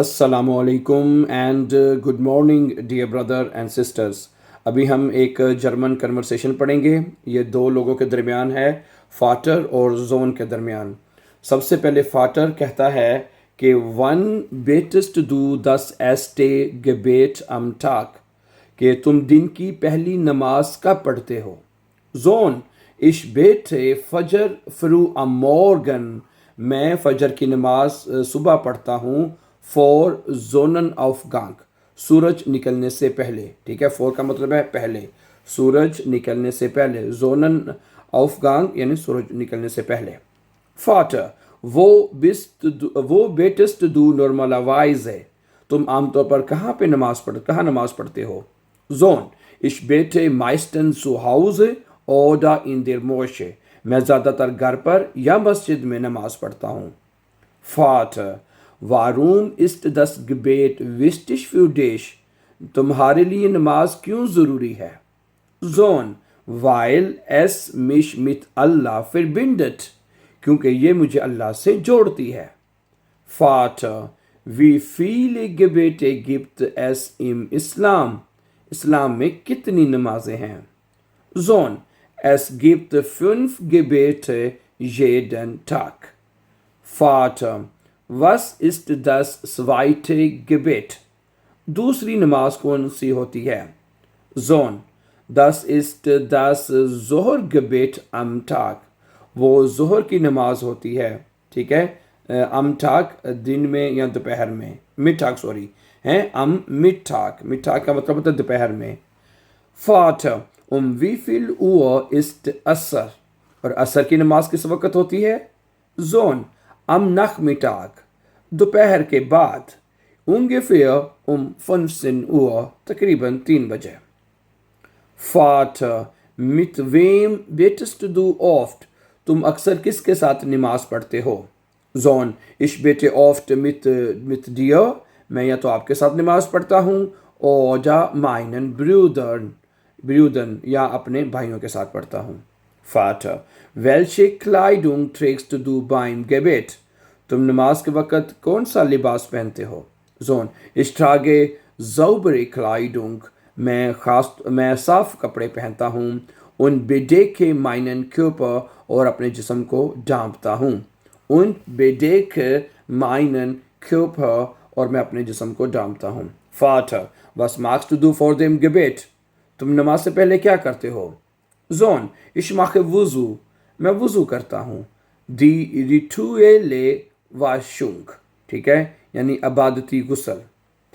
अस्सलामुअलैकुम and good morning dear brother and sisters. अभी हम एक जर्मन कन्वर्सेशन पढ़ेंगे। ये दो लोगों के दरमियान है, फाटर और जोन के दरमियान। सबसे पहले फाटर कहता है कि वन बेटेस्ट डू दस एस्टे गेबेट अम टाक, कि तुम दिन की पहली नमाज कब पढ़ते हो। जोन इश बेटे फजर फ्रू अम मॉर्गन, मैं फजर की नमाज सुबह पढ़ता हूँ। फॉर जोनन ऑफ गांग, सूरज निकलने से पहले। ठीक है, फॉर का मतलब है पहले, सूरज निकलने से पहले। जोनन ऑफ गांग यानी सूरज निकलने से पहले। फाटर वो बेटेस्ट डू नॉर्मलावाइज है, तुम आमतौर पर कहाँ नमाज पढ़ते हो। जोन इश बेटे माइस्टन सु हाउस ओडा इन देर मोशे, मैं ज़्यादातर घर पर या मस्जिद में नमाज पढ़ता हूँ। फाटर वारून इस्ट दस gebet wichtig für dich, तुम्हारे लिए नमाज क्यों ज़रूरी है। Zone weil es mich mit Allah verbindet, क्योंकि ये मुझे अल्लाह से जोड़ती है। फाटर wie viele Gebete gibt es im Islam, इस्लाम में कितनी नमाजें हैं। Zone es gibt 5 Gebete jeden Tag। फाटर Was ist das zweite Gebet, दूसरी नमाज कौन सी होती है। Zone das ist das Zohar Gebet am Tag, वो जोहर की नमाज होती है। ठीक है, अम टाक दिन में या दोपहर में, मिठाक सॉरी है, अम मिठाक, मिठाक का मतलब होता है दोपहर में। फाटर wie viel Uhr ist असर, और असर की नमाज किस वक्त होती है। जोन am Nachmittag, दोपहर के बाद। ungefähr 15 Uhr, तकरीबन 3 बजे। Vater mit wem betest du oft, तुम अक्सर किसके साथ नमाज पढ़ते हो। Sohn ich bete oft mit dir, मैं या तो आपके साथ नमाज पढ़ता हूँ, oder meinen Brüdern या अपने भाइयों के साथ पढ़ता हूँ। Vater welche Kleidung trägst du beim Gebet, तुम नमाज के वक़्त कौन सा लिबास पहनते हो। Zone ich trage saubere Kleidung, मैं साफ कपड़े पहनता हूँ। und bedecke meinen Körper, और अपने जिस्म को ढांपता हूँ। und bedecke meinen Körper, और मैं अपने जिस्म को ढांपता हूँ। Vater was machst du vor dem Gebet, तुम नमाज से पहले क्या करते हो। जोन ich mache Wuzu, मैं वुजू करता हूँ। die rituelle वाशुंग, ठीक है, यानी अबादती गुसल।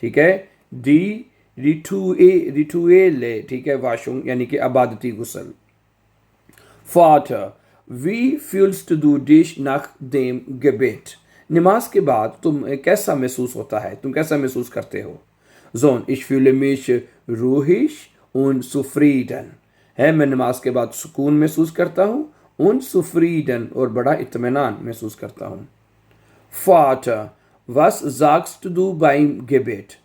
ठीक है, दी रिटुएले, ठीक है, वाशुंग यानी कि अबादती गुसल। फाटर wie fühlst du dich nach dem Gebet, नमाज के बाद तुम कैसा महसूस होता है, तुम कैसा महसूस करते हो। Zone ich fühle mich ruhig und zufrieden, है, मैं नमाज के बाद सुकून महसूस करता हूँ। und zufrieden, और बड़ा इत्मीनान महसूस करता हूँ। Vater was sagst du beim Gebet,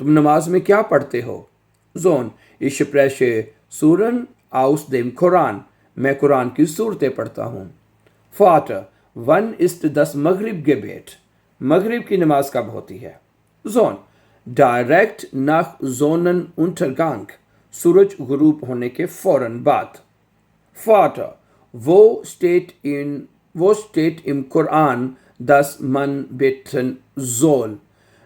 तुम नमाज में क्या पढ़ते हो। Sohn ich spreche Suren aus dem Koran, मैं कुरान की सूरतें पढ़ता हूँ। Vater wann ist das Maghrib Gebet, मगरिब की नमाज कब होती है। Sohn direkt nach Sonnenuntergang, सूरज गुरूब होने के फौरन बाद। Vater wo steht im Koran दस मन बेटन जोल,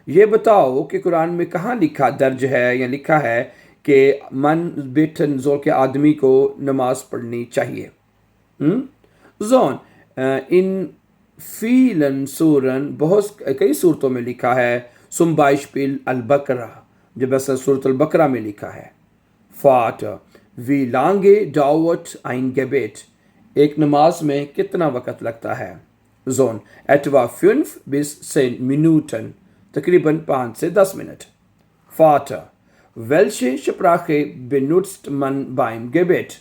ये बताओ कि कुरान में कहाँ लिखा दर्ज है या लिखा है कि मन बेटन जोल के आदमी को नमाज पढ़नी चाहिए। जोन इन फीलन सूरन, बहुत कई सूरतों में लिखा है। सुम बाइशपिल अल बकरा, जब ऐसा सूरत अल बकरा में लिखा है। फाटर wie lange dauert ein Gebet, एक नमाज में कितना वक़्त लगता है। Sohn etwa 5 bis 10 Minuten, तकरीबन 5 से 10 minute. Vater welche Sprache benutzt man beim Gebet,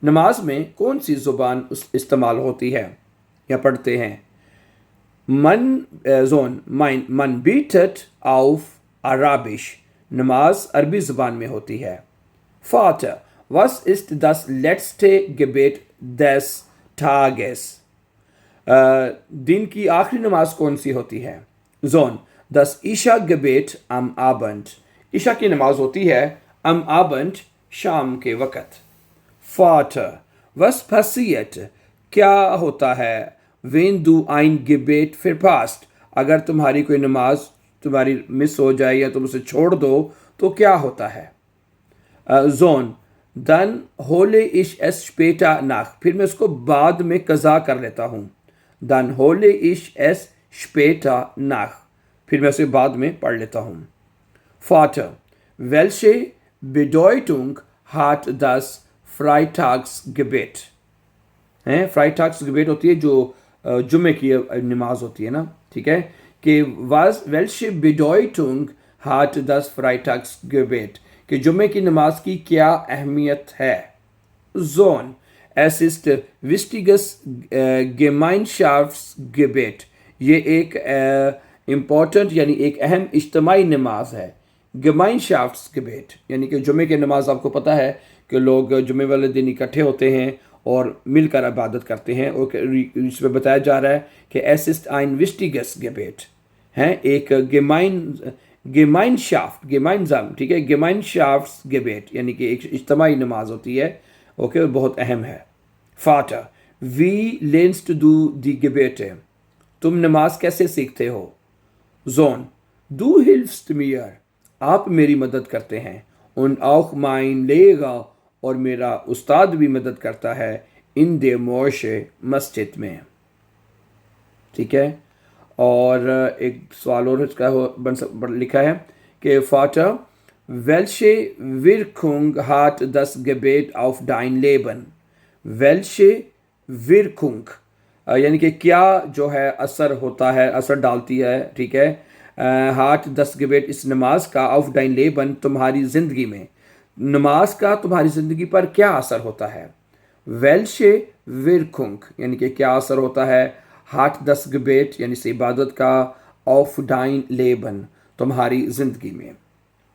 नमाज में कौन सी ज़ुबान इस्तेमाल होती है या पढ़ते हैं। man betet auf Arabisch, नमाज अरबी ज़ुबान में होती है। Vater was ist das letzte Gebet des Tages, दिन की आखिरी नमाज कौन सी होती है। Sohn Das Isha-Gebet am Abend. Isha की नमाज होती है am Abend, शाम के वक़्त. Vater, was passiert? क्या होता है? Wenn du ein Gebet verpasst, अगर तुम्हारी कोई नमाज तुम्हारी मिस हो जाए या तुम उसे छोड़ दो तो क्या होता है? Sohn, dann hole ich es später nach. फिर मैं उसको बाद में कज़ा कर लेता हूँ. Dann hole ich es später nach. फिर मैं उसे बाद में पढ़ लेता हूँ. Vater, welche Bedeutung hat das Freitagsgebet? Freitagsgebet होती है जो जुम्मे की नमाज होती है ना, ठीक है, कि welche Bedeutung hat das Freitagsgebet, कि जुम्मे की नमाज की क्या अहमियत है? Sohn, es ist wichtiges Gemeinschaftsgebet. ये एक इम्पोर्टेंट यानी एक अहम इज्तिमाई नमाज है. Gemeinschaftsgebet यानी कि जुम्मे की नमाज आपको पता है कि लोग जुम्मे वाले दिन इकट्ठे होते हैं और मिलकर इबादत करते हैं. और इसमें बताया जा रहा है कि es ist ein wichtiges Gebet है, एक Gemeinschaft, ठीक है, Gemeinschaftsgebet यानी कि एक इज्तिमाई नमाज होती है. ओके, और बहुत अहम है. Vater, wie lernst du die Gebete? तुम नमाज कैसे सीखते हो? Sohn, du hilfst mir, आप मेरी मदद करते हैं. Und auch mein Lehrer, और मेरा उस्ताद भी मदद करता है. in der Moschee, मस्जिद में. ठीक है, और एक सवाल और इसका लिखा है कि Vater, welche Wirkung hat das Gebet auf dein Leben? Welche Wirkung यानी कि क्या जो है असर होता है, असर डालती है, ठीक है, हाथ दस gebet इस नमाज का auf dein Leben, तुम्हारी ज़िंदगी में. नमाज का तुम्हारी ज़िंदगी पर क्या असर होता है? welche Wirkung यानी कि क्या असर होता है हाथ दस gebet यानी से इबादत का auf dein Leben, तुम्हारी ज़िंदगी में.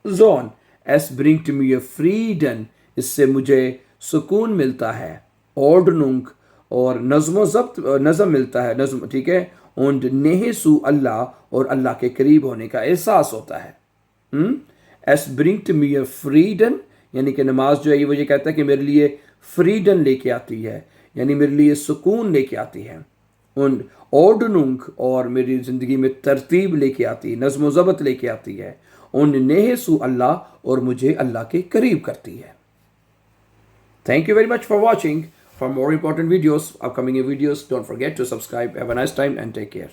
Sohn, es bringt mir Frieden, इससे मुझे सुकून मिलता है. Ordnung, और नज़म मिलता है, नज़म, ठीक है. und Nähe zu Allah, और अल्लाह के करीब होने का एहसास होता है. es bringt mir Frieden यानी कि नमाज जो है वो ये कहता है कि मेरे लिए फ्रीडन लेके आती है, यानी मेरे लिए सुकून लेके आती है. und Ordnung, और मेरी ज़िंदगी में तरतीब लेके आती है, नज़्म व ज़ब्त लेके आती है. und Nähe zu Allah, और मुझे अल्लाह के करीब करती है. Thank you very much for watching. For more important videos, upcoming videos, don't forget to subscribe. Have a nice time and take care.